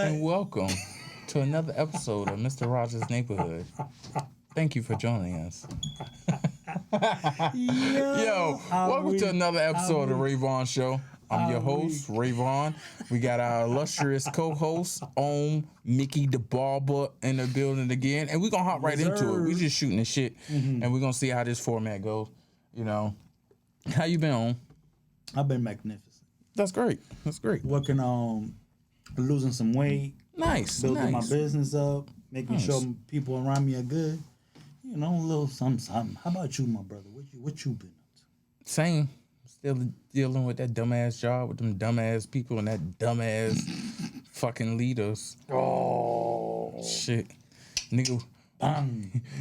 and welcome to another episode of Mr. Rogers' Neighborhood. Thank you for joining us. Yo, welcome to another episode of the Vaughan Show. I'm your host, Vaughan. We got our illustrious co-host, Mickey the Barber, in the building again. And we're going to hop right into it. We're just shooting the shit. And we're going to see how this format goes. You know, how you been, Om? I've been magnificent. That's great. That's great. Working on losing some weight. Nice. Building my business up. Making sure people around me are good. You know, a little something. How about you, my brother? What you been up to? Same. Still dealing with that dumbass job with them dumbass people and that dumbass fucking leaders. Oh shit, nigga.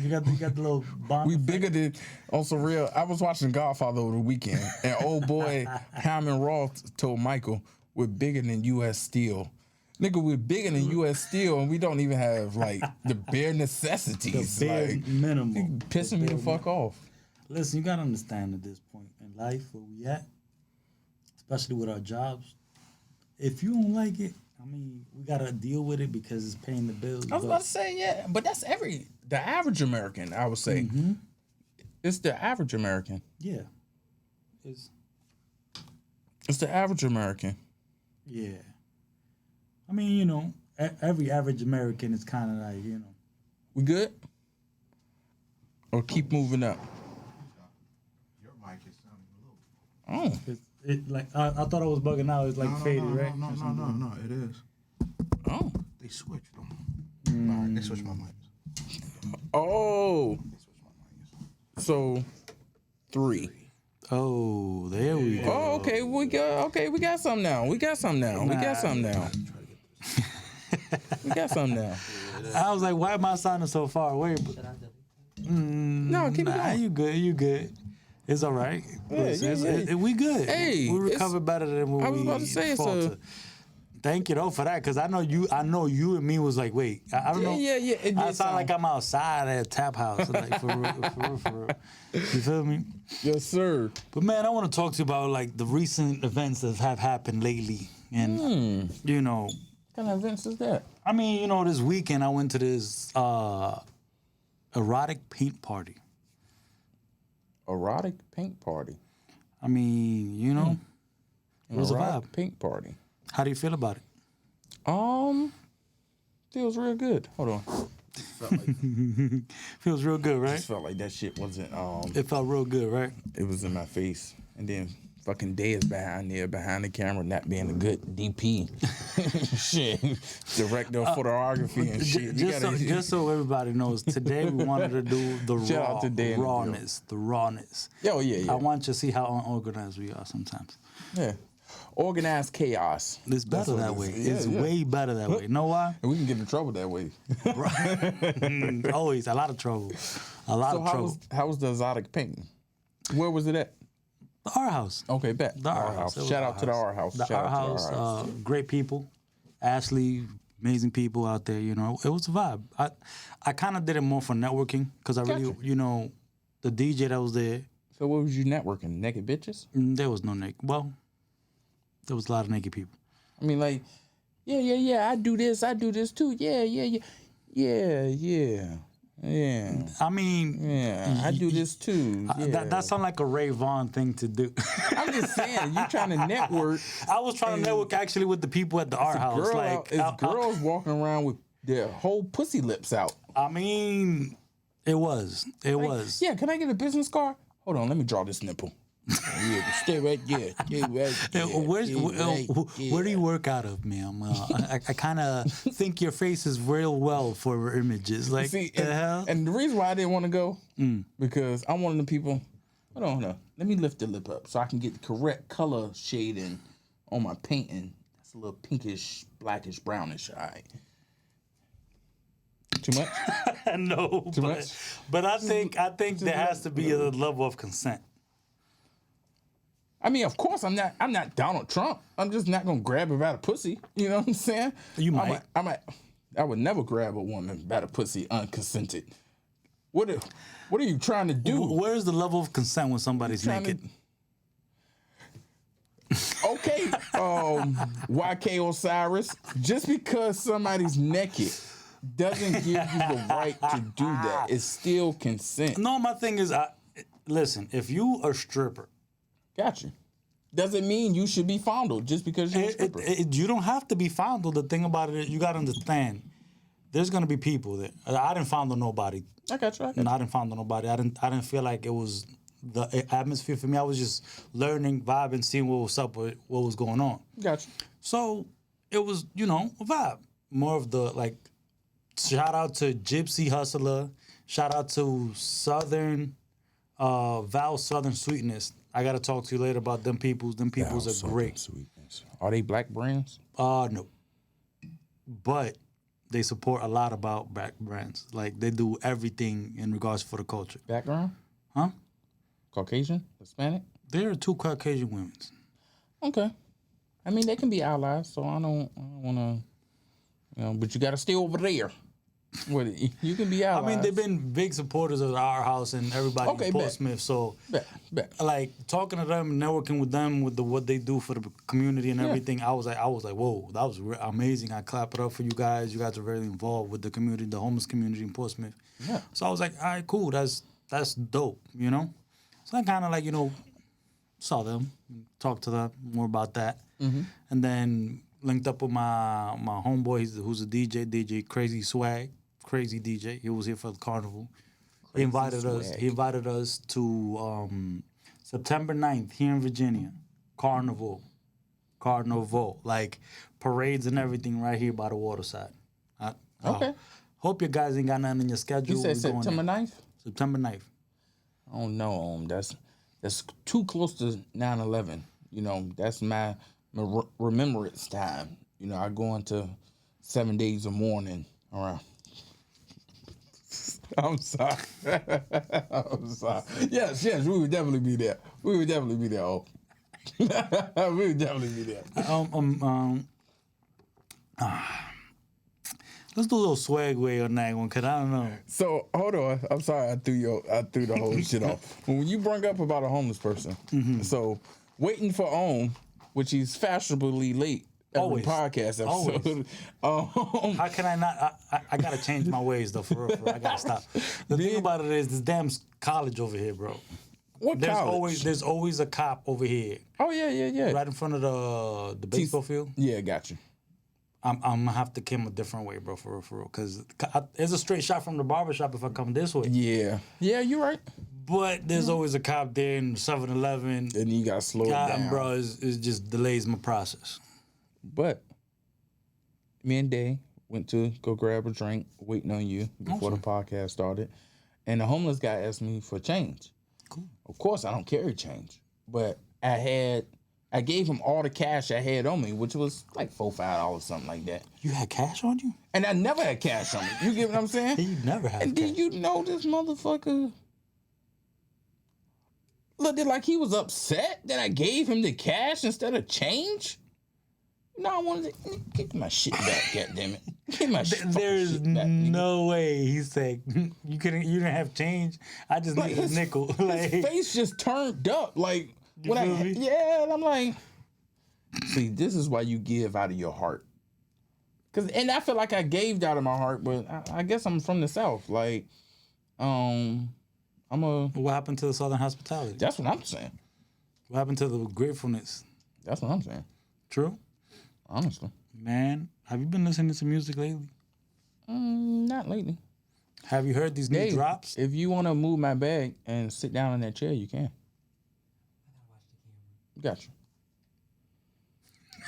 You got the little bomb. We bigger than also real. I was watching Godfather over the weekend, and old boy Hammond Roth told Michael, "We're bigger than U.S. Steel." Nigga, we're bigger than U.S. Steel, and we don't even have like the bare necessities. The bare like, minimum. Pissing me the fuck off. Listen, you gotta understand at this point in life where we at, especially with our jobs. If you don't like it, I mean, we gotta deal with it because it's paying the bills. I was about to say, yeah, but that's the average American, I would say. Mm-hmm. It's the average American. Yeah. It's the average American. Yeah. I mean, you know, every average American is kind of like, you know. We good? Or keep moving up? Your mic is sounding low. Oh. It like I thought I was bugging out. It's like faded, right? No, it is. Oh. They switched them. Right, they switched my mics. Oh. They switched my mics. So, 3. Oh, there we go. Oh, okay. We got some now. We got some now. I was like, why am I sounding so far away? No, keep it going. You good. It's all right. Yeah. We good. Hey, we recovered better than when I was about to say so. Thank you though for that, because I know you and me was like, wait, I don't know. Yeah. I sound like I'm outside at a tap house, like for real. You feel me? Yes, sir. But man, I want to talk to you about like the recent events that have happened lately, and you know, what kind of events is that? I mean, you know, this weekend I went to this erotic paint party. Erotic paint party. I mean, you know, it was a vibe. Paint party. How do you feel about it? Feels real good. Hold on. Feels real good, right? Just felt like that shit wasn't. It felt real good, right? It was in my face, and then fucking Day is behind the camera, not being a good DP. Shit, director of photography and shit. Just so everybody knows, today we wanted to do the rawness. Oh yeah. I want you to see how unorganized we are sometimes. Yeah. Organized chaos. It's better that way. It's way better that way. Know why? And we can get in trouble that way. Always a lot of trouble. Trouble. How was the exotic painting? Where was it at? The Art House. Okay, bet. The Art House. Shout out to the Art House. The Art House. Great people. Ashley, amazing people out there. You know, it was a vibe. I kind of did it more for networking because I really, you know, the DJ that was there. So what was you networking? Naked bitches? There was no naked. Well, there was a lot of naked people. I mean, like, yeah. I do this too. Yeah. I mean, I do this too. Yeah. That sounds like a Ray Vaughan thing to do. I'm just saying, you trying to network. I was trying to network actually with the people at the Art House. Girls walking around with their whole pussy lips out. I mean, it was. Yeah, can I get a business card? Hold on, let me draw this nipple. Yeah, stay right there. Where do you work out of, ma'am? I kind of think your face is real well for images. Like, see, and the reason why I didn't want to go, because I'm one of the people. Hold on. Let me lift the lip up so I can get the correct color shading on my painting. That's a little pinkish, blackish, brownish. All right. Too much? No. Too much? But I think there has to be a level of consent. I mean, of course, I'm not Donald Trump. I'm just not gonna grab her by the pussy. You know what I'm saying? You might. I would never grab a woman by the pussy unconsented. What are you trying to do? Where's the level of consent when somebody's naked? Okay, YK Osiris, just because somebody's naked doesn't give you the right to do that. It's still consent. No, my thing is, listen, if you a stripper, Gotcha. Doesn't mean you should be fondled just because you're a stripper. you don't have to be fondled. The thing about it is, you got to understand, there's gonna be people that I didn't fondle nobody. I got you. I didn't fondle nobody. I didn't feel like it was the atmosphere for me. I was just learning, vibing, seeing what was up with what was going on. Gotcha. So it was, a vibe. More of the like. Shout out to Gypsy Hustler. Shout out to Southern Val Southern Sweetness. I gotta talk to you later about them peoples. Them peoples are great. Sweetness. Are they black brands? No. But they support a lot about black brands. Like they do everything in regards for the culture. Background? Huh? Caucasian? Hispanic? There are 2 Caucasian women. Okay. I mean, they can be allies, so I don't want to, but you got to stay over there. You can be allies. I mean, they've been big supporters of our house and everybody in Portsmouth. So, Bet. like talking to them, networking with them, with what they do for the community and everything, I was like, whoa, that was amazing. I clap it up for you guys. You guys are very involved with the community, the homeless community in Portsmouth. Yeah. So I was like, all right, cool. That's dope. So I kind of like saw them, talked to them more about that, and then linked up with my homeboy who's a DJ Crazy Swag. Crazy DJ. He was here for the carnival. He invited us to September 9th here in Virginia. Carnival. Like parades and everything right here by the waterside. Okay. Hope you guys ain't got nothing in your schedule. You said September 9th? September 9th. Oh no, that's too close to 9/11. That's my remembrance time. I go into 7 days of mourning around. I'm sorry. Yes, we would definitely be there. Oh. We would definitely be there. Let's do a little swag way on that one, cause I don't know. So hold on. I'm sorry I threw the whole shit off. When you brought up about a homeless person, so waiting for Om, which he's fashionably late. Every podcast episode. How can I not? I gotta change my ways though. For real, I gotta stop. The thing about it is this damn college over here, bro. What college? There's always a cop over here. Oh yeah. Right in front of the baseball field. Yeah, got you. I'm gonna have to come a different way, bro, for real. Cause there's a straight shot from the barbershop if I come this way. Yeah, you're right. But there's always a cop there in 7-Eleven. And you gotta slow it down. Bro, it just delays my process. But me and Day went to go grab a drink, waiting on you before the podcast started. And the homeless guy asked me for change. Cool. Of course, I don't carry change. But I gave him all the cash I had on me, which was like $4, $5, something like that. You had cash on you? And I never had cash on me. You get what I'm saying? You never had and cash. Did you know this motherfucker looked like he was upset that I gave him the cash instead of change? No, I wanted to get my shit back, goddammit. Get my shit There's back, no way he said you didn't have change. I just need a nickel. Like his face just turned up. Like you when feel me? and I'm like, see, this is why you give out of your heart. And I feel like I gave out of my heart, but I guess I'm from the South. Like, what happened to the Southern hospitality? That's what I'm saying. What happened to the gratefulness? That's what I'm saying. True. Honestly. Man, have you been listening to music lately? Not lately. Have you heard these new drops? If you want to move my bag and sit down in that chair, you can. Gotcha.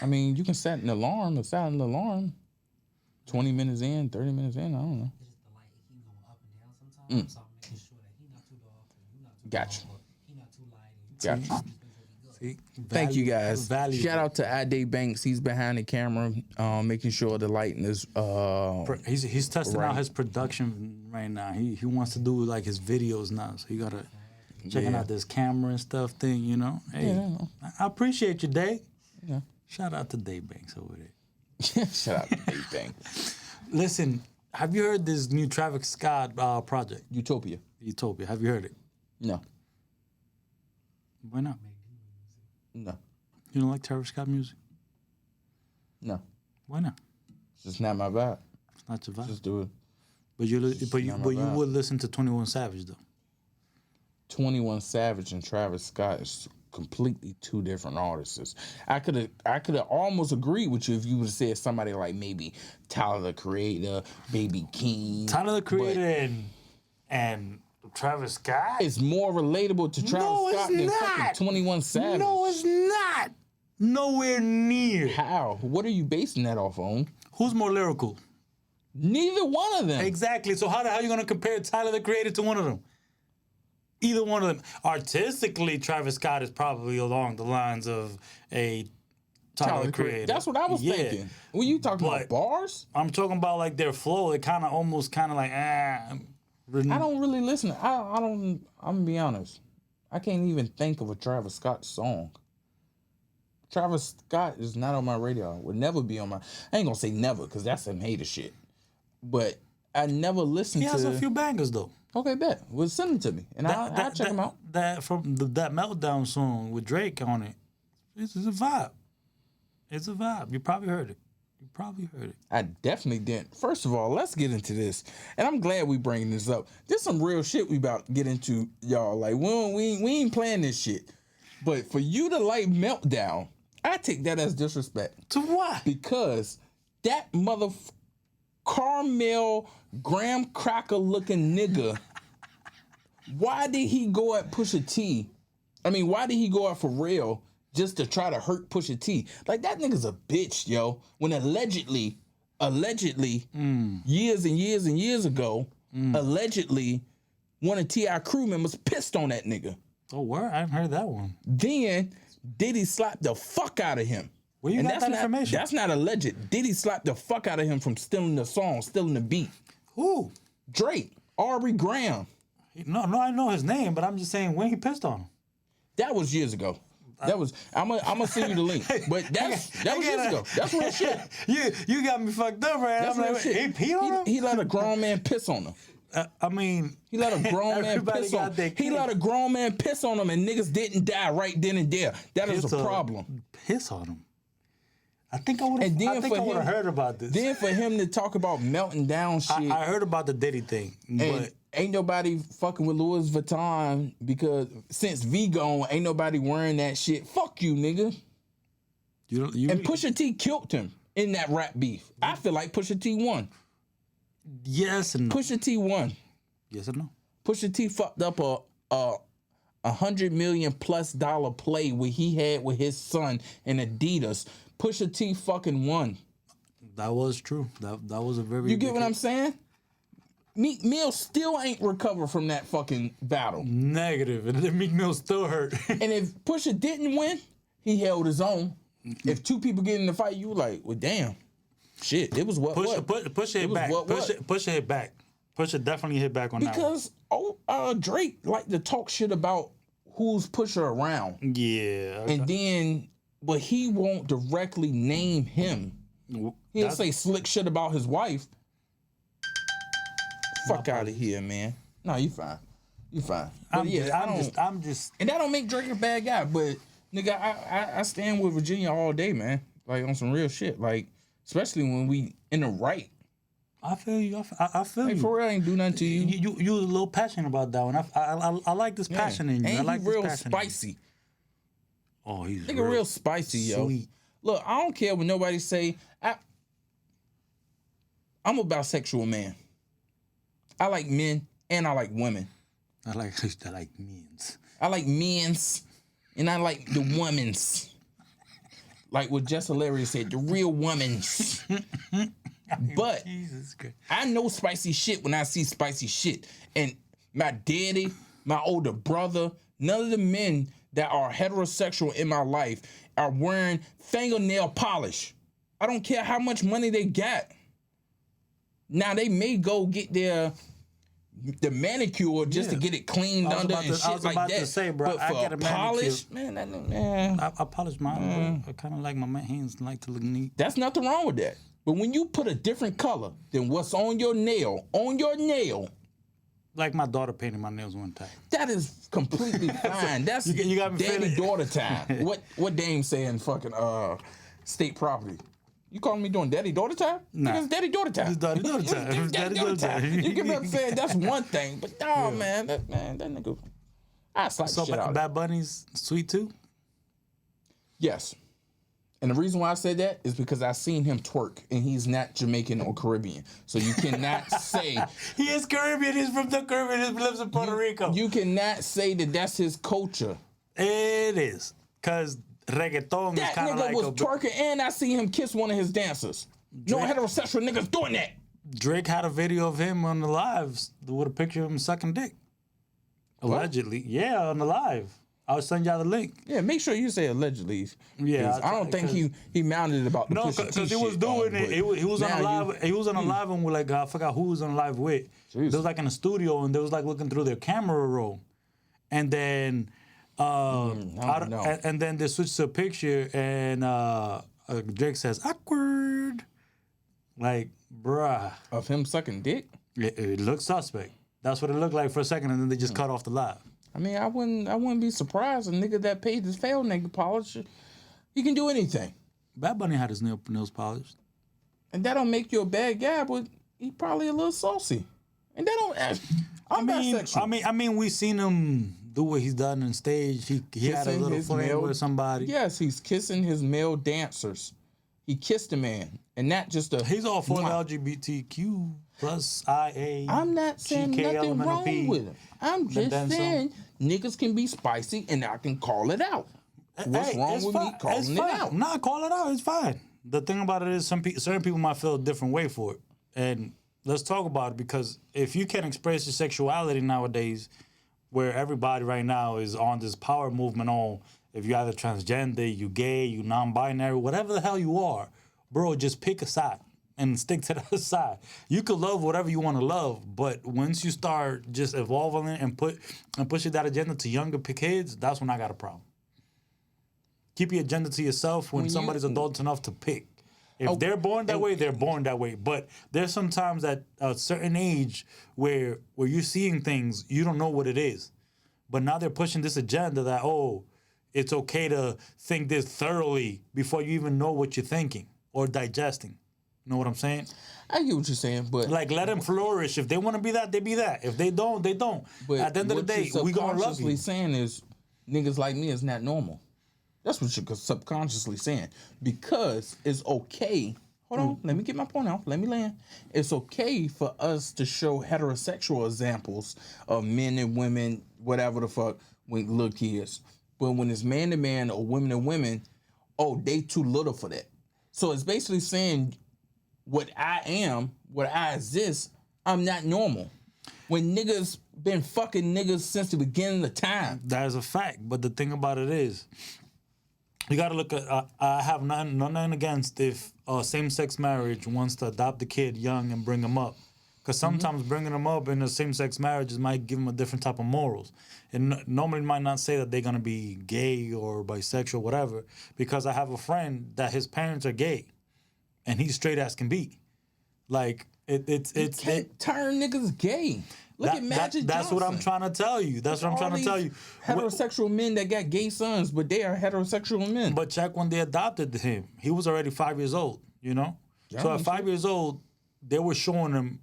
I mean, you can set an alarm, 20 minutes in, 30 minutes in, I don't know. It's just the light, it keep going up and down sometimes. So I'm making sure that he's not too dark and you're not too Gotcha. dark, or he's not too light. Gotcha. Thank you guys. Shout out to iDayBanks. He's behind the camera, making sure the lighting is. He's testing out his production right now. He wants to do like his videos now, so you gotta checking out this camera and stuff thing. Hey, I appreciate you, Day. Yeah. Shout out to iDayBanks over there. Shout out to iDayBanks. Listen, have you heard this new Travis Scott project? Utopia. Have you heard it? No. Why not? No. You don't like Travis Scott music? No, Why not? it's just not my vibe. It's not your vibe. Just do it. But you not my vibe. would listen to 21 Savage though. 21 Savage and Travis Scott is completely two different artists. I could have almost agreed with you if you would have said somebody like maybe Tyler the Creator, Baby King. Tyler the Creator and Travis Scott. It's more relatable to Travis Scott than fucking 21 Savage. No, it's not. Nowhere near. How? What are you basing that off on? Who's more lyrical? Neither one of them. Exactly. So how the hell are you gonna compare Tyler the Creator to one of them? Either one of them. Artistically, Travis Scott is probably along the lines of a Tyler the Creator. That's what I was thinking. When you talking about bars? I'm talking about like their flow. It kind of almost like I don't really listen. I'm gonna be honest. I can't even think of a Travis Scott song. Travis Scott is not on my radar. Would never be on my. I ain't gonna say never because that's some hater shit. But I never listened to. He has a few bangers though. Okay, bet. Well, send them to me, and I'll check them out. That from that Meltdown song with Drake on it. It's a vibe. It's a vibe. You probably heard it. I definitely didn't. First of all, let's get into this, and I'm glad we bringing this up. There's some real shit we about to get into, y'all. Like we ain't playing this shit, but for you to like Meltdown, I take that as disrespect. To what? Because that Carmel graham cracker looking nigga, why did he go at Pusha T? I mean, why did he go at Pharrell just to try to hurt Pusha T? Like, that nigga's a bitch, yo. When allegedly, years and years and years ago, allegedly, one of T.I. crew members pissed on that nigga. Oh, word? I haven't heard that one. Then Diddy slapped the fuck out of him. Where you got that information? That's not alleged. Diddy slapped the fuck out of him from stealing the song, stealing the beat. Who? Drake, Aubrey Graham. No, I know his name, but I'm just saying when he pissed on him. That was years ago. That was I'm gonna send you the link. But that was years ago. That's real shit. You got me fucked up, right? That's real shit. He peed on him? He let a grown man piss on him. I mean, he let a grown man piss on him. He let a grown man piss on him, and niggas didn't die right then and there. That is a problem. Piss on him. I think I would have heard about this. Then for him to talk about melting down shit. I heard about the Diddy thing. But ain't nobody fucking with Louis Vuitton because since V gone, ain't nobody wearing that shit. Fuck you, nigga. And Pusha T killed him in that rap beef. I feel like Pusha T won. Yes and no. Pusha T won. Yes and no. Pusha T fucked up a $100 million+ play where he had with his son in Adidas. Pusha T fucking won. That was true. That was a very. You get what I'm saying? Meek Mill still ain't recovered from that fucking battle. Negative. And then Meek Mill still hurt. And if Pusha didn't win, he held his own. If two people get in the fight, you like, well, damn. Shit, it was what? Pusha hit back. Pusha hit back. Pusha definitely hit back on that one. Because Drake like to talk shit about who's Pusha around. Yeah. And then, but he won't directly name him. He'll say slick shit about his wife. Fuck out of here, man. No, you fine. You fine. But I'm just. And that don't make Drake a bad guy, but nigga, I stand with Virginia all day, man. Like on some real shit. Like, especially when we in the right. I feel you. I feel you. For real, ain't do nothing to you. You was a little passionate about that one. I like this passion in you. And I like real this passion spicy. Oh, he's nigga real spicy, sweet. Yo. Look, I don't care what nobody say. I'm a bisexual man. I like men and I like women. I like men's. I like men's and I like the women's. Like what Jess Hilarious said, the real women's. But Jesus Christ. I know spicy shit when I see spicy shit. And my daddy, my older brother, none of the men that are heterosexual in my life are wearing fingernail polish. I don't care how much money they got. Now they may go get the manicure just to get it cleaned under and shit like that. I was about to say, bro, but I get a polish, man. I polish mine. I kind of like my hands like to look neat. That's nothing wrong with that. But when you put a different color than what's on your nail, like my daughter painted my nails one time. That is completely fine. That's You got me feeling- daddy-daughter time. What Dame saying fucking state property? You calling me doing daddy-daughter time? Nah. It's daddy-daughter time. It's daddy-daughter time. It's It's daddy-daughter daddy-daughter time. time. You get what I'm saying? That's one thing. But no, man, that nigga, I slap the So shit out. Bad Bunny's sweet too? Yes. And the reason why I said that is because I seen him twerk, and he's not Jamaican or Caribbean. So you cannot say... He is Caribbean. He's from the Caribbean. He lives in Puerto Rico. You cannot say that that's his culture. It is. Because reggaeton is That kind of nigga like was a... twerking, and I see him kiss one of his dancers. No heterosexual niggas doing that. Drake had a video of him on the lives with a picture of him sucking dick. Allegedly. Yeah, on the live. I'll send y'all the link. Yeah, make sure you say allegedly. Yeah, 'Cause I don't think he mounted it about the No, Pusha T because he was shit, doing it. He was on a live. He was on a live and with like I forgot who was on live with. They was like in a studio and they was like looking through their camera roll, and then and then they switched to a picture and Drake says awkward, like bruh, of him sucking dick. it looked suspect. That's what it looked like for a second, and then they just cut off the live. I mean, I wouldn't be surprised. A nigga that paid his fail nigga polish, he can do anything. Bad Bunny had his nails polished. And that don't make you a bad guy, but he probably a little saucy. And that don't. I'm bisexual. I mean, we seen him do what he's done on stage. He had a Kissing little his flame male- with somebody. Yes, he's kissing his male dancers. He kissed a man, and not just a. He's all for the Mwah. LGBTQ plus IA. I'm not saying nothing wrong GKLMNOP. with him. I'm just then some. saying niggas can be spicy, and I can call it out. What's wrong it's with fine. me calling It's it fine. out? Nah, call it out. It's fine. The thing about it is certain people might feel a different way for it. And let's talk about it because if you can express your sexuality nowadays, where everybody right now is on this power movement on if you're either transgender, you gay, you non-binary, whatever the hell you are, bro, just pick a side and stick to the side. You can love whatever you want to love, but once you start just evolving and pushing that agenda to younger kids, that's when I got a problem. Keep your agenda to yourself when somebody's adult enough to pick. If they're born that way, they're born that way. But there's sometimes at a certain age where you're seeing things, you don't know what it is. But now they're pushing this agenda that, oh, it's okay to think this thoroughly before you even know what you're thinking or digesting. You know what I'm saying? I get what you're saying, but Like, let them flourish. If they want to be that, they be that. If they don't, they don't. but At the end of the day, what we you're gonna love subconsciously you. saying is niggas like me is not normal. That's what you're subconsciously saying because it's okay. Hold on, let me get my point out. Let me land. It's okay for us to show heterosexual examples of men and women, whatever the fuck, with little kids. But when it's man to man or women to women, oh, they too little for that. So it's basically saying what I am, what I exist, I'm not normal. When niggas been fucking niggas since the beginning of time. That is a fact. But the thing about it is, you got to look at. I have nothing against if same-sex marriage wants to adopt a kid young and bring them up, because sometimes bringing them up in a same-sex marriage might give them a different type of morals. And normally might not say that they're gonna be gay or bisexual, or whatever. Because I have a friend that his parents are gay, and he's straight as can be. Like it's Can't turn niggas gay. Look at Magic That's what I'm Johnson. trying to tell you. That's what I'm trying to tell you. Heterosexual men that got gay sons, but they are heterosexual men. But check when they adopted him. He was already 5 years old, you know? So at 5 years old, they were showing him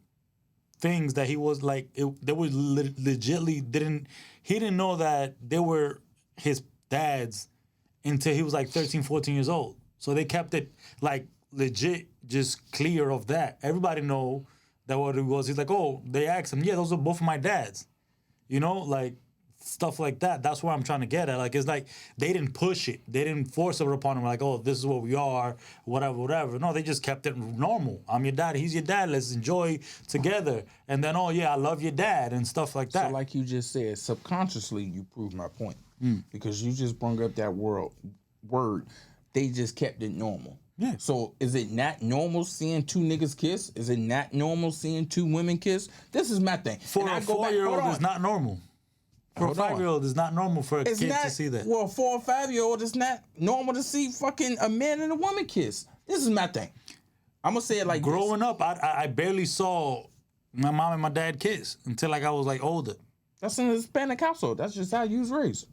things that he was like, they were legitly he didn't know that they were his dads until he was like 13, 14 years old. So they kept it like legit just clear of that. Everybody know that what it was. He's like, oh, they asked him, yeah, those are both my dads. You know, like stuff like that. That's what I'm trying to get at. Like, it's like they didn't push it. They didn't force it upon him like, oh, this is what we are, whatever. No, they just kept it normal. I'm your dad. He's your dad. Let's enjoy together. And then, oh, yeah, I love your dad and stuff like that. So like you just said, subconsciously you proved my point. Because you just brought up that word. They just kept it normal. Yeah. So is it not normal seeing two niggas kiss? Is it not normal seeing two women kiss? This is my thing. For And a I go back- 4-year-old, hold it's on. not normal. For Hold a on. 5-year-old, it's not normal for a It's kid not, to see that. Well, a 4 or 5-year-old, it's not normal to see fucking a man and a woman kiss. This is my thing. I'm gonna say it like Growing up, I barely saw My mom and my dad kissed until like I was like older. That's in a Hispanic household. That's just how you was raised.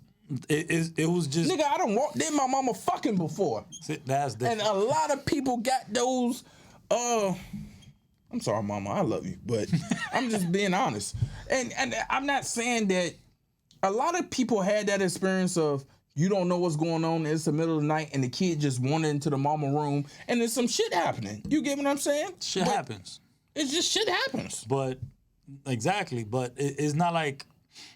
It was just Nigga, I done walked in my mama fucking before. that's different. And a lot of people got those, I'm sorry, mama, I love you, but I'm just being honest. And I'm not saying that a lot of people had that experience of you don't know what's going on, it's the middle of the night, and the kid just wandered into the mama room, and there's some shit happening. You get what I'm saying? Shit happens. It's just shit happens. But exactly. But it's not like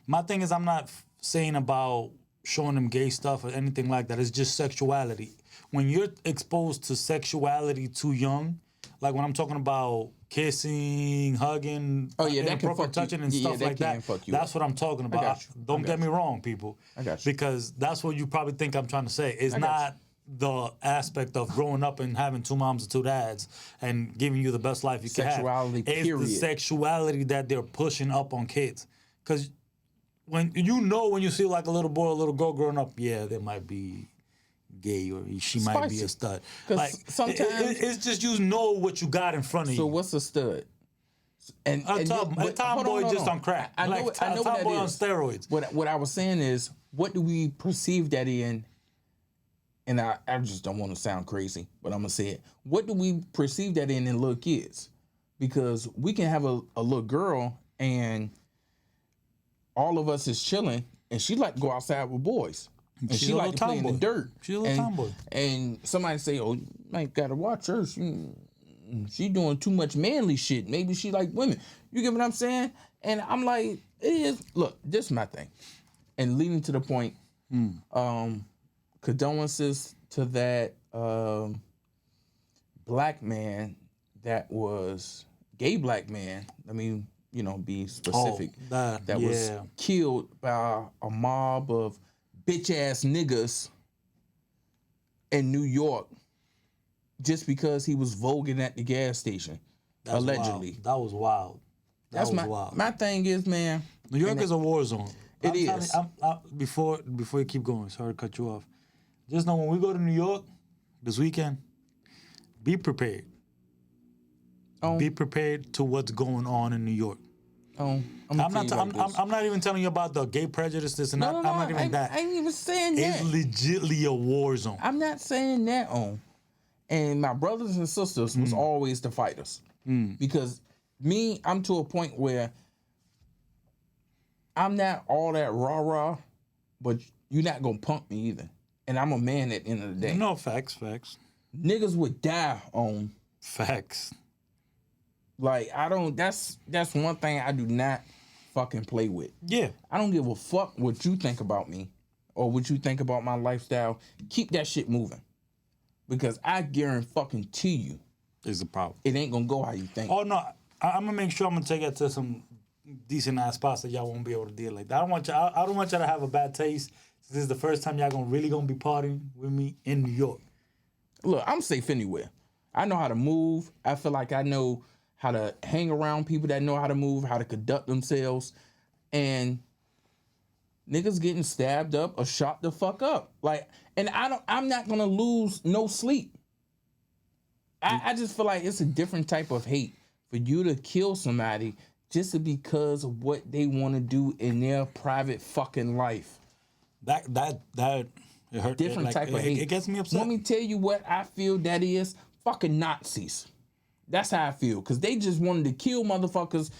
my thing is I'm not saying about showing them gay stuff or anything like that. It's just sexuality. When you're exposed to sexuality too young, like when I'm talking about kissing, hugging, Oh yeah, that can inappropriate fuck touching you. and Yeah, stuff that like can that. fuck you That's up. what I'm talking about. got you. Don't get me wrong, people. I got you. Because that's what you probably think I'm trying to say. It's got not the aspect of growing up and having two moms and two dads and giving you the best life you can have. Sexuality, It's period. the sexuality that they're pushing up on kids. Because when you see like a little boy or a little girl growing up, yeah, they might be gay or she might be Spicy. a stud. 'Cause Like sometimes- it's just you know what you got in front of So you. what's a stud? And A tomboy just on crack. I know, Like, I know a what that tomboy on is. steroids. What I was saying is, what do we perceive that in? And I just don't want to sound crazy, but I'm gonna say it. What do we perceive that in little kids? Because we can have a little girl and all of us is chilling, and she like to go outside with boys, and She's she a like to little play in the tomboy. dirt. She's a little tomboy. And somebody say, "Oh, you might gotta watch her. She doing too much manly shit. Maybe she like women." You get what I'm saying? And I'm like, it is. Look, this is my thing. And leading to the point, condolences to that black man that was gay black man. I mean, be specific. That was killed by a mob of bitch ass niggas in New York just because he was voguing at the gas station. That's allegedly. wild. That was wild. That's wild. my thing is, man. New York is a war zone. It I'm telling is. you, before you keep going, sorry to cut you off. Just know when we go to New York this weekend, be prepared. Be prepared to what's going on in New York. I'm not even telling you about the gay prejudice, this and that. I'm not even that. I ain't even saying that. It's legitly a war zone. I'm not saying that And my brothers and sisters was always the fighters. Because I'm to a point where I'm not all that rah-rah, but you're not going to punk me either. And I'm a man at the end of the day. No, facts. Niggas would die on. Facts. Like, that's one thing I do not fucking play with. Yeah. I don't give a fuck what you think about me or what you think about my lifestyle. Keep that shit moving. Because I guarantee you, Is the problem. it ain't gonna go how you think. Oh, no. I'm going to make sure I'm going to take it to some decent-ass spots that y'all won't be able to deal like that. I don't want y'all to have a bad taste. This is the first time y'all really going to be partying with me in New York. Look, I'm safe anywhere. I know how to move. I feel like I know how to hang around people that know how to move, how to conduct themselves. And niggas getting stabbed up or shot the fuck up. Like, and I'm not gonna lose no sleep. I just feel like it's a different type of hate for you to kill somebody just because of what they want to do in their private fucking life. That it hurt. Different type of hate. It gets me upset. Let me tell you what I feel that is. Fucking Nazis. That's how I feel. Because they just wanted to kill motherfuckers.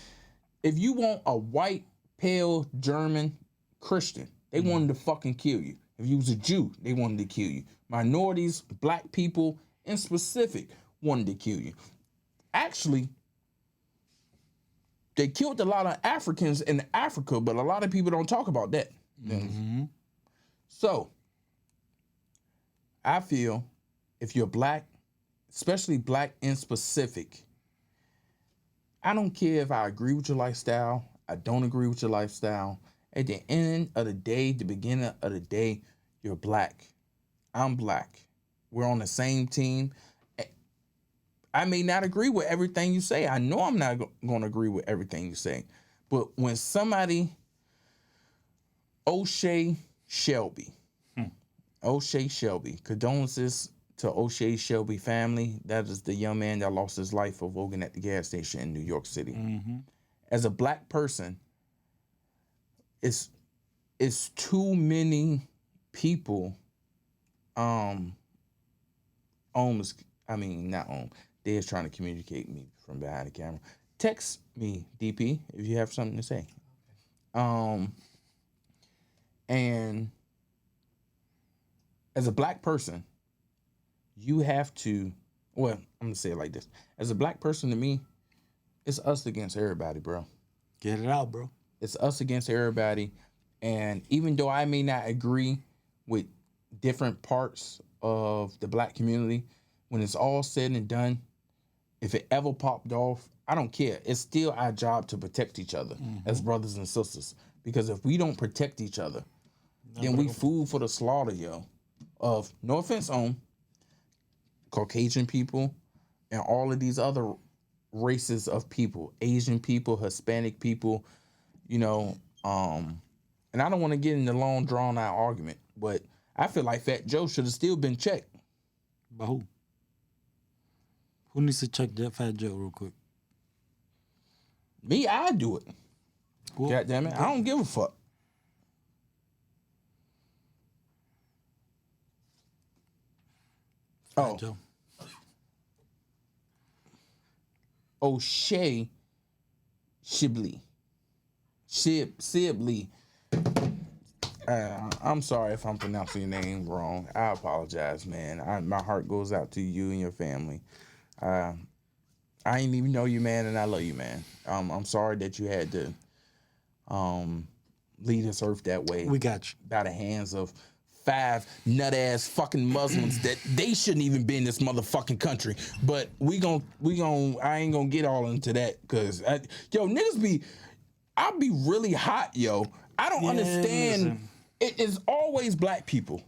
If you want a white, pale, German Christian, they wanted to fucking kill you. If you was a Jew, they wanted to kill you. Minorities, black people, in specific, wanted to kill you. Actually, they killed a lot of Africans in Africa, but a lot of people don't talk about that. Mm-hmm. So, I feel if you're black, especially black in specific, I don't care if I agree with your lifestyle, I don't agree with your lifestyle. At the end of the day, the beginning of the day, you're black. I'm black. We're on the same team. I may not agree with everything you say. I know I'm not going to agree with everything you say. But when somebody, O'Shea Shelby, condolences to O'Shea Shelby family. That is the young man that lost his life for Vaughan at the gas station in New York City. Mm-hmm. As a black person, it's too many people. They is trying to communicate me from behind the camera. Text me, DP, if you have something to say. And as a black person, you have to, well, I'm going to say it like this. As a black person, to me, it's us against everybody, bro. Get it out, bro. It's us against everybody. And even though I may not agree with different parts of the black community, when it's all said and done, if it ever popped off, I don't care. It's still our job to protect each other as brothers and sisters. Because if we don't protect each other, then we food for the slaughter, yo. Of, no offense on Caucasian people and all of these other races of people, Asian people, Hispanic people, you know, and I don't want to get in the long drawn out argument, but I feel like Fat Joe should have still been checked. By who? Who needs to check that Fat Joe real quick? Me, I do it. Cool. God damn it. I don't give a fuck. Fat Joe. O'Shea Sibley. I'm sorry if I'm pronouncing your name wrong. I apologize, man. My heart goes out to you and your family. I ain't even know you, man, and I love you, man. I'm sorry that you had to leave this earth that way. We got you. By the hands of 5 nut-ass fucking Muslims that they shouldn't even be in this motherfucking country. But I ain't gonna get all into that, because, niggas I be really hot, yo. I don't understand. Listen. It is always black people.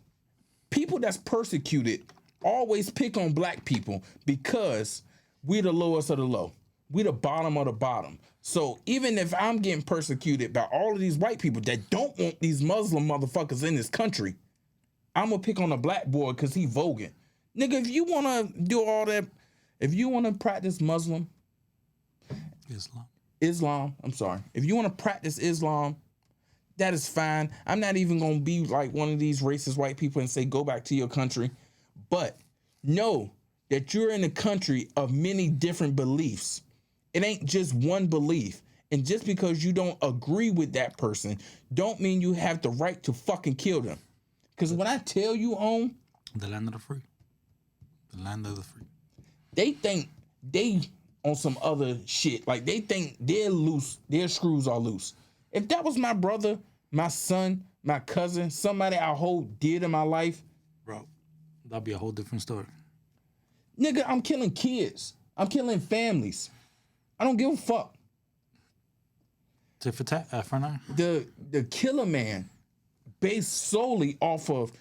People that's persecuted always pick on black people because we the lowest of the low. We the bottom of the bottom. So even if I'm getting persecuted by all of these white people that don't want these Muslim motherfuckers in this country, I'm gonna pick on a black boy because he Vaughan. Nigga, if you wanna do all that, if you wanna practice Islam, I'm sorry. If you wanna practice Islam, that is fine. I'm not even going to be like one of these racist white people and say, go back to your country. But know that you're in a country of many different beliefs. It ain't just one belief. And just because you don't agree with that person, don't mean you have the right to fucking kill them. Because when I tell you, the land of the free. The land of the free. They think they on some other shit. Like, they think they're loose. Their screws are loose. If that was my brother, my son, my cousin, somebody I hold dear to my life, bro, that'd be a whole different story. Nigga, I'm killing kids. I'm killing families. I don't give a fuck. Tit for tat, eye for an eye. The killer man, based solely off of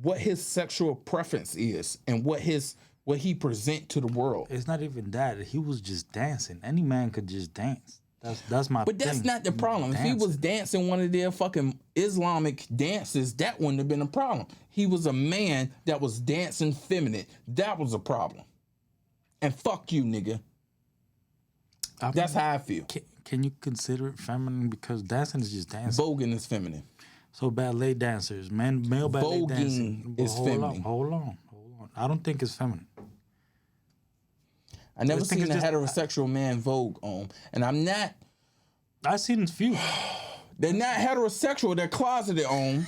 what his sexual preference is and what he present to the world. It's not even that. He was just dancing. Any man could just dance. That's my But that's thing. not the problem. If he was dancing one of their fucking Islamic dances, that wouldn't have been a problem. He was a man that was dancing feminine. That was a problem. And fuck you, nigga. That's how I feel. Can you consider it feminine? Because dancing is just dancing. Voguing is feminine. So ballet dancers, male ballet Voguing dancing is feminine. Hold on. I don't think it's feminine. I never seen a heterosexual man vogue on. And I'm not... I've seen a few. They're not heterosexual. They're closeted on.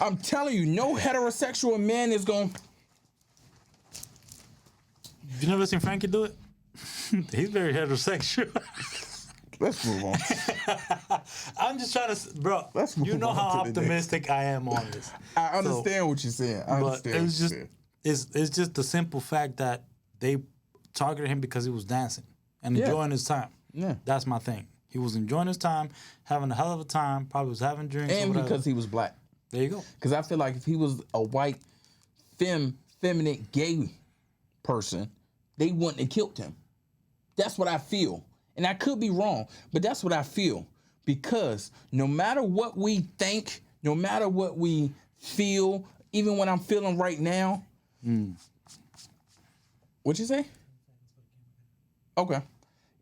I'm telling you, no heterosexual man is going... You never seen Frankie do it? He's very heterosexual. Let's move on. I'm just trying to... Bro, Let's move you know on how to the optimistic I am on this. I understand what you're saying. I understand. It's just the simple fact that they targeted him because he was dancing and enjoying his time. Yeah. That's my thing. He was enjoying his time, having a hell of a time, probably was having drinks. And because he was black. There you go. Because I feel like if he was a white, feminine, gay person, they wouldn't have killed him. That's what I feel. And I could be wrong, but that's what I feel. Because no matter what we think, no matter what we feel, even what I'm feeling right now, What'd you say? Okay.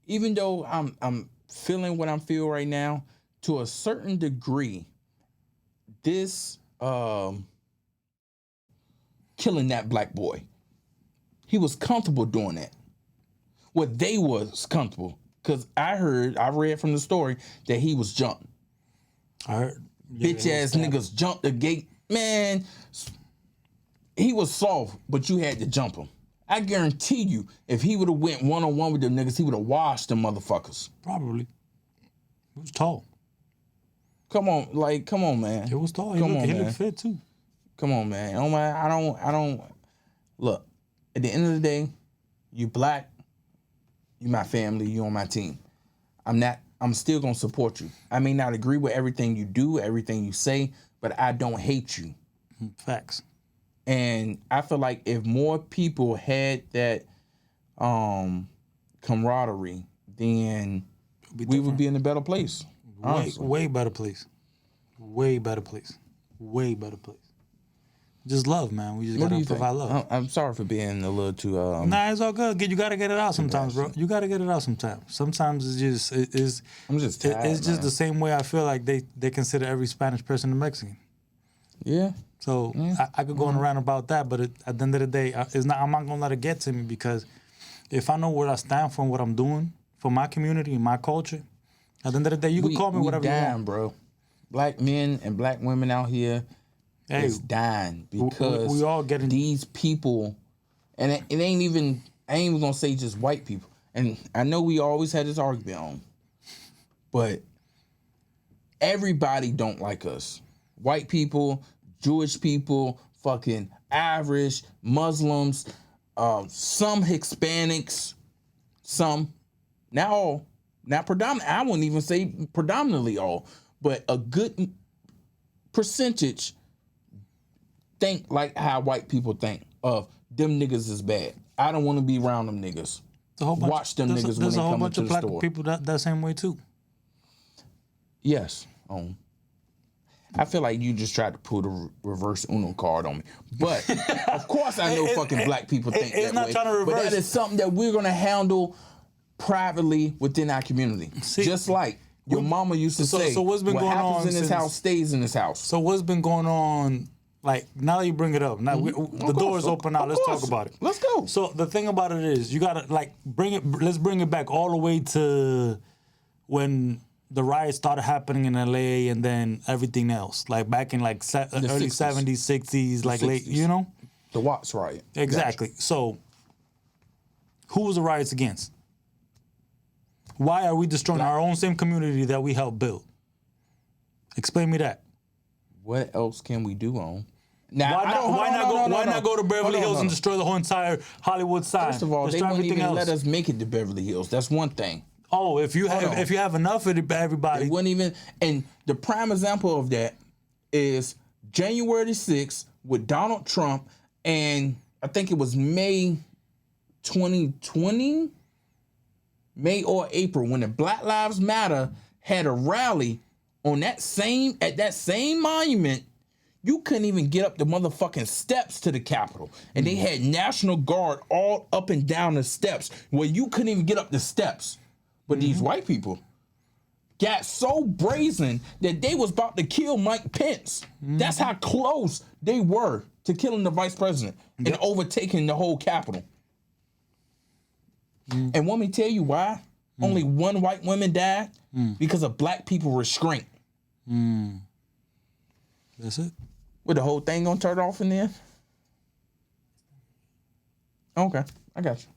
Even though I'm feeling what I'm feeling right now, to a certain degree, this killing that black boy, he was comfortable doing that. Well, they was comfortable because I read from the story that he was jumped. I heard. Bitch ass niggas jumped the gate. Man, he was soft, but you had to jump him. I guarantee you, if he would have went one-on-one with them niggas, he would have washed them motherfuckers. Probably. He was tall. Come on, man. He was tall. He looked fit too. Come on, man. Oh my, I don't. Look, at the end of the day, you black, you my family, you on my team. I'm still gonna support you. I may not agree with everything you do, everything you say, but I don't hate you. Facts. And I feel like if more people had that camaraderie, then we would be in a better place. Way better place. Way better place. Way better place. Just love, man. We just gotta provide love. I'm sorry for being a little too. Nah, it's all good. You gotta get it out sometimes, bro. You gotta get it out sometimes. Sometimes I'm just tired, it's just the same way I feel like they consider every Spanish person a Mexican. Yeah. So I could go on around about that, but at the end of the day, I'm not gonna let it get to me, because if I know where I stand for and what I'm doing for my community and my culture, at the end of the day, you can call me whatever you want, bro. Black men and black women out here is dying because we all getting these people, and it ain't even. I ain't even gonna say just white people. And I know we always had this argument on, but everybody don't like us. White people, Jewish people, fucking Irish, Muslims, some Hispanics, some, not all, not predominant. I wouldn't even say predominantly all, but a good percentage think like how white people think of them niggas is bad. I don't want to be around them niggas. Watch them niggas when they come into the store. There's a whole bunch of black people that same way too. Yes. I feel like you just tried to pull the reverse Uno card on me. But, of course I know fucking black people think that way. Trying to reverse. But that is something that we're going to handle privately within our community. See, just like your mama used to say, so what's been what going happens on in this house stays in this house. So what's been going on, like, now that you bring it up, now the door is open now, let's talk about it. Let's go. So the thing about it is, you got to, like, let's bring it back all the way to when the riots started happening in LA and then everything else, like back in like early 60s. 70s, 60s, like 60s. Late, you know? The Watts riot. Exactly. Gotcha. So who was the riots against? Why are we destroying our own same community that we helped build? Explain me that. What else can we do on? Now, why not go to Beverly Hills and destroy the whole entire Hollywood sign? First of all, they wouldn't even let us make it to Beverly Hills. That's one thing. Oh, if you have enough of everybody, they wouldn't even. And the prime example of that is January 6th with Donald Trump, and I think it was May 2020, May or April, when the Black Lives Matter had a rally on that same monument. You couldn't even get up the motherfucking steps to the Capitol, and they had National Guard all up and down the steps where you couldn't even get up the steps. But these white people got so brazen that they was about to kill Mike Pence. That's how close they were to killing the vice president and overtaking the whole Capitol. And want me to tell you why? Only one white woman died? Because of black people restraint. That's it? With the whole thing gonna turn off in there? Okay, I got you.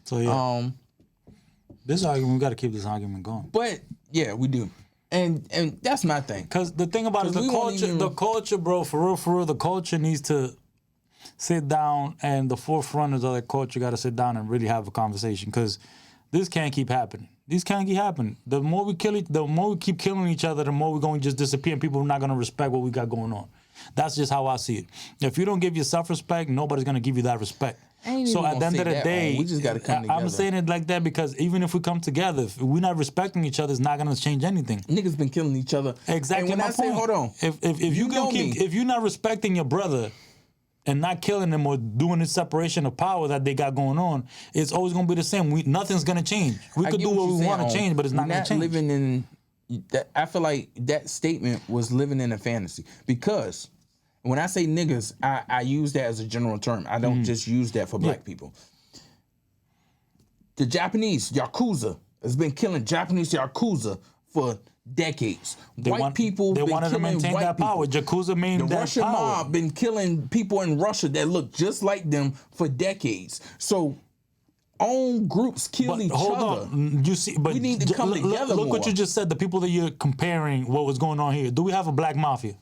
So yeah. This argument, we got to keep this argument going. But yeah, we do, and that's my thing. Because the thing about it, the culture, bro, for real, the culture needs to sit down, and the forerunners of that culture got to sit down and really have a conversation. Because this can't keep happening. This can't keep happening. The more we keep killing each other, the more we're going to just disappear, and people are not going to respect what we got going on. That's just how I see it. If you don't give yourself respect, nobody's going to give you that respect. So at the end of the day, we just gotta come together. I'm saying it like that because even if we come together, if we're not respecting each other, it's not gonna change anything. Niggas been killing each other. Exactly. And when I say, hold on, if you're not respecting your brother, and not killing them or doing this separation of power that they got going on, it's always going to be the same. Nothing's going to change. We could do what we want to change, but it's not going to change. Living in, I feel like that statement was living in a fantasy, because when I say niggas, I use that as a general term. I don't just use that for black people. The Japanese Yakuza has been killing Japanese Yakuza for decades. They wanted to maintain that power. Yakuza maintained that power. The Russian mob been killing people in Russia that look just like them for decades. So own groups kill each other. You see, but we need to come together. Look what you just said. The people that you're comparing, what was going on here. Do we have a black mafia?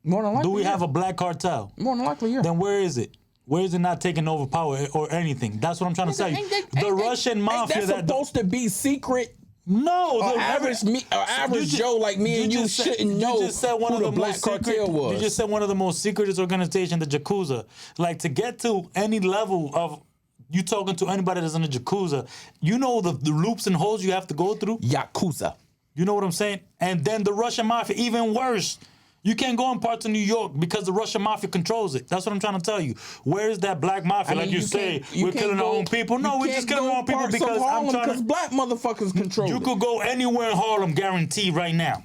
More than likely. Do we have a black cartel? More than likely, yeah. Then where is it? Where is it not taking over power or anything? That's what I'm trying to tell you. The Russian mafia that's supposed to be secret. No, the average Joe like me and you shouldn't know who the black cartel was. You just said one of the most secret organizations, the Yakuza. Like, to get to any level of you talking to anybody that's in the Yakuza, you know the loops and holes you have to go through. Yakuza. You know what I'm saying? And then the Russian mafia, even worse. You can't go in parts of New York because the Russian mafia controls it. That's what I'm trying to tell you. Where is that black mafia? Like you say, we're killing our own people. No, we're just killing our own people because I'm trying to. Black motherfuckers control it. You could go anywhere in Harlem, guaranteed, right now,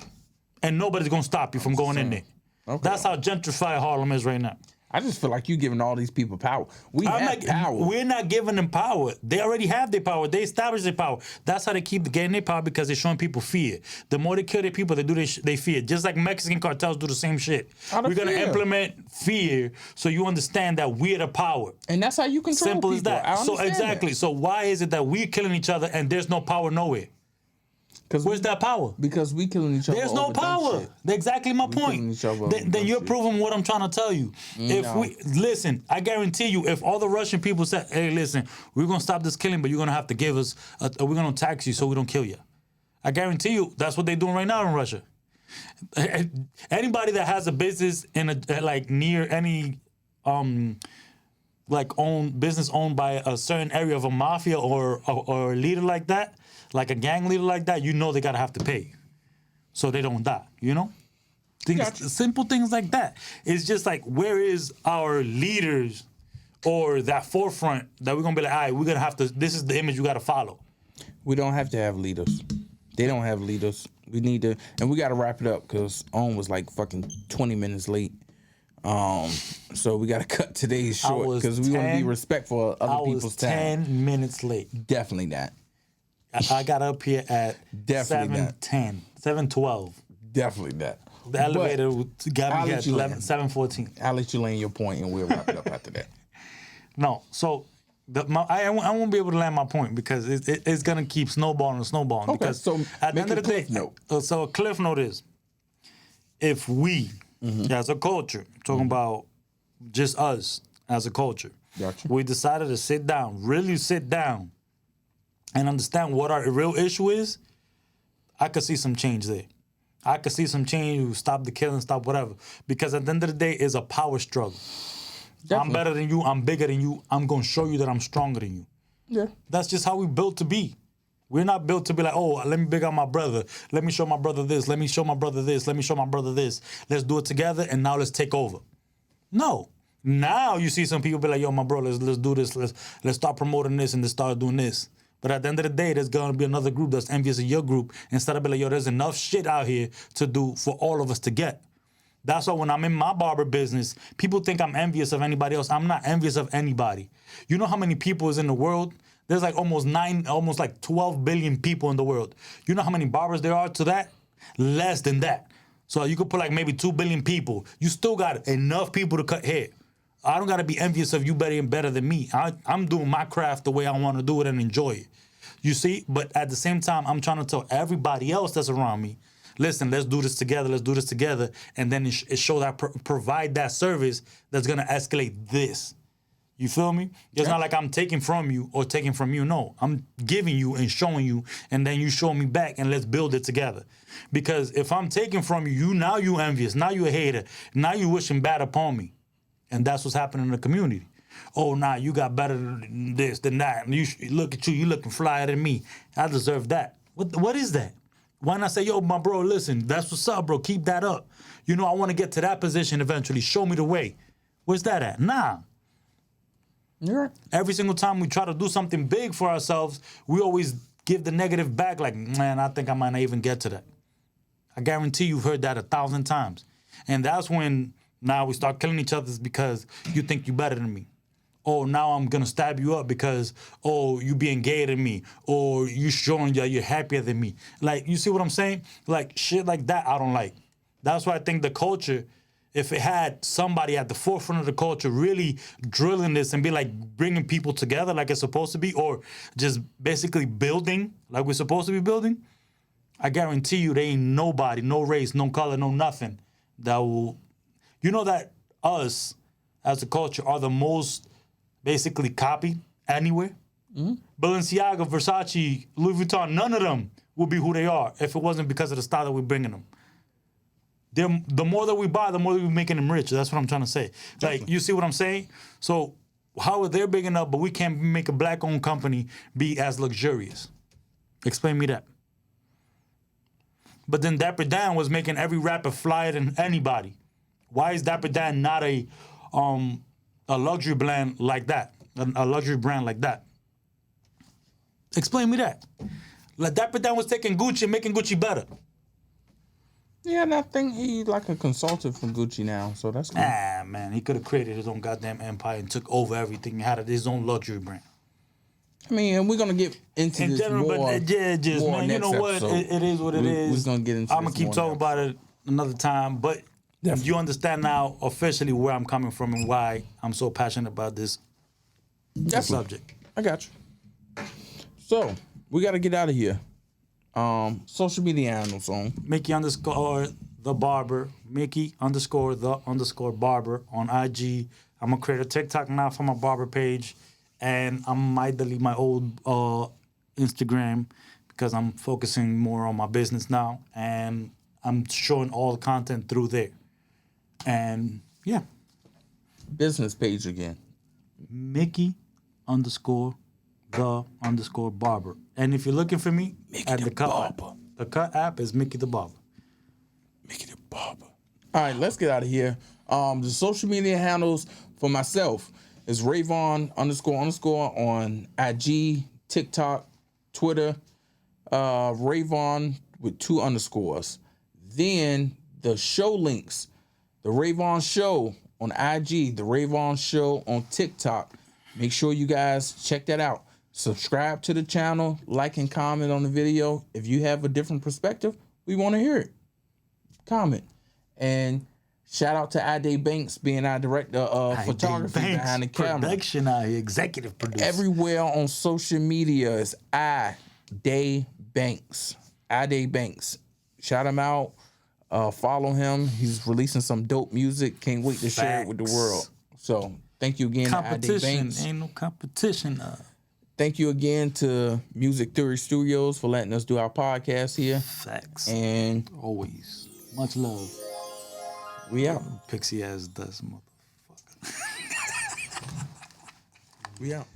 and nobody's gonna stop you from going in there. Okay. That's how gentrified Harlem is right now. I just feel like you giving all these people power. We have power. We're not giving them power. They already have their power. They established their power. That's how they keep getting their power, because they're showing people fear. The more they kill their people, they fear. Just like Mexican cartels do the same shit. We're going to implement fear so you understand that we're the power. And that's how you control Simple people. As that. So exactly. That. So why is it that we're killing each other and there's no power nowhere? Where's that power? Because we killing each other. There's no power. That's exactly my point. Then you're proving what I'm trying to tell you. If we listen, I guarantee you, if all the Russian people said, "Hey, listen, we're gonna stop this killing, but you're gonna have to give us, we're gonna tax you so we don't kill you," I guarantee you, that's what they're doing right now in Russia. Anybody that has a business in a like near any like business owned by a certain area of a mafia or a leader like that, like a gang leader like that, you know they gotta have to pay, so they don't die. You know, simple things like that. It's just like, where is our leaders or that forefront that we're gonna be like, all right, we're gonna have to. This is the image you gotta follow. We don't have to have leaders. They don't have leaders. We need to, and we gotta wrap it up because Owen was like fucking 20 minutes late. So we gotta cut today's short because we want to be respectful of other people's time. 10 minutes late. Definitely not. I got up here at 7:10, 7:12. Definitely not. The elevator got me at 7:14. I'll let you land your point and we'll wrap it up after that. No, so I won't be able to land my point because it's gonna keep snowballing and snowballing. Okay, because so at the end of the day, so a cliff note is, if we as a culture, talking about just us as a culture, we decided to sit down, really sit down, and understand what our real issue is, I could see some change there. I could see some change, stop the killing, stop whatever. Because at the end of the day, it's a power struggle. Definitely. I'm better than you, I'm bigger than you, I'm going to show you that I'm stronger than you. Yeah. That's just how we built to be. We're not built to be like, oh, let me big out my brother. Let me show my brother this. Let me show my brother this. Let me show my brother this. Let's do it together, and now let's take over. No. Now you see some people be like, yo, my bro, let's do this. Let's start promoting this and let's start doing this. But at the end of the day, there's going to be another group that's envious of your group. Instead of being like, yo, there's enough shit out here to do for all of us to get. That's why when I'm in my barber business, people think I'm envious of anybody else. I'm not envious of anybody. You know how many people is in the world? There's like almost 12 billion people in the world. You know how many barbers there are to that? Less than that. So you could put like maybe 2 billion people. You still got enough people to cut hair. I don't got to be envious of you better than me. I'm doing my craft the way I want to do it and enjoy it. You see? But at the same time, I'm trying to tell everybody else that's around me, listen, let's do this together, and then it show that, provide that service that's going to escalate this. You feel me? It's not like I'm taking from you or taking from you. No, I'm giving you and showing you, and then you show me back, and let's build it together. Because if I'm taking from you, now you envious, now you a hater, now you wishing bad upon me. And that's what's happening in the community. Oh, nah, you got better than this, than that. And look at you looking flyer than me. I deserve that. What is that? Why not say, yo, my bro, listen, that's what's up, bro. Keep that up. You know, I want to get to that position eventually. Show me the way. Where's that at? Nah. You're right. Every single time we try to do something big for ourselves, we always give the negative back like, man, I think I might not even get to that. I guarantee you've heard that 1,000 times. And that's when now we start killing each other because you think you're better than me. Oh, now I'm going to stab you up because, oh, you being gay than me. Or you showing that you're happier than me. Like, you see what I'm saying? Like, shit like that I don't like. That's why I think the culture, if it had somebody at the forefront of the culture really drilling this and be like bringing people together like it's supposed to be, or just basically building like we're supposed to be building, I guarantee you there ain't nobody, no race, no color, no nothing that will, you know that us as a culture are the most basically copied anywhere. Balenciaga, Versace, Louis Vuitton, none of them would be who they are if it wasn't because of the style that we're bringing them. The more that we buy, the more that we're making them rich. That's what I'm trying to say. Like, you see what I'm saying? So how are they big enough, but we can't make a black-owned company be as luxurious? Explain me that. But then Dapper Dan was making every rapper flyer than anybody. Why is Dapper Dan not a luxury brand like that? A luxury brand like that? Explain me that. Like Dapper Dan was taking Gucci and making Gucci better. Yeah, and I think he's like a consultant from Gucci now, so that's cool. Ah, man, he could have created his own goddamn empire and took over everything and had his own luxury brand. I mean, and we're gonna get into In this general, more. but yeah, just more man, you next know what? episode. It is what it is. We're gonna get into. I'm gonna this keep more talking next. about it another time, but Definitely. you understand now officially where I'm coming from and why I'm so passionate about this subject. I got you. So we got to get out of here. Social media handles on. Mickey _ the barber. Mickey _ the _ barber on IG. I'm gonna create a TikTok now for my barber page, and I might delete my old Instagram because I'm focusing more on my business now, and I'm showing all the content through there. And yeah, Business page again. Mickey _ the _ barber. And if you're looking for me at the cut app, the cut app is Mickey the Barber. Mickey the Barber. All right, let's get out of here. The social media handles for myself is Vaughan _ on IG, TikTok, Twitter. Vaughan with 2 underscores. Then the show links. The Vaughan Show on IG, the Vaughan Show on TikTok. Make sure you guys check that out. Subscribe to the channel, like and comment on the video. If you have a different perspective, we want to hear it. Comment. And shout out to iDayBanks being our director of photography behind the camera. Production, executive producer. Everywhere on social media is iDayBanks. iDayBanks. Shout him out. Follow him. He's releasing some dope music. Can't wait to share it with the world. So thank you again to iDayBanks. Ain't no competition. Thank you again to Music Theory Studios for letting us do our podcast here. Facts. And Always. Much love. we out. Pixie ass does, motherfucker. We out.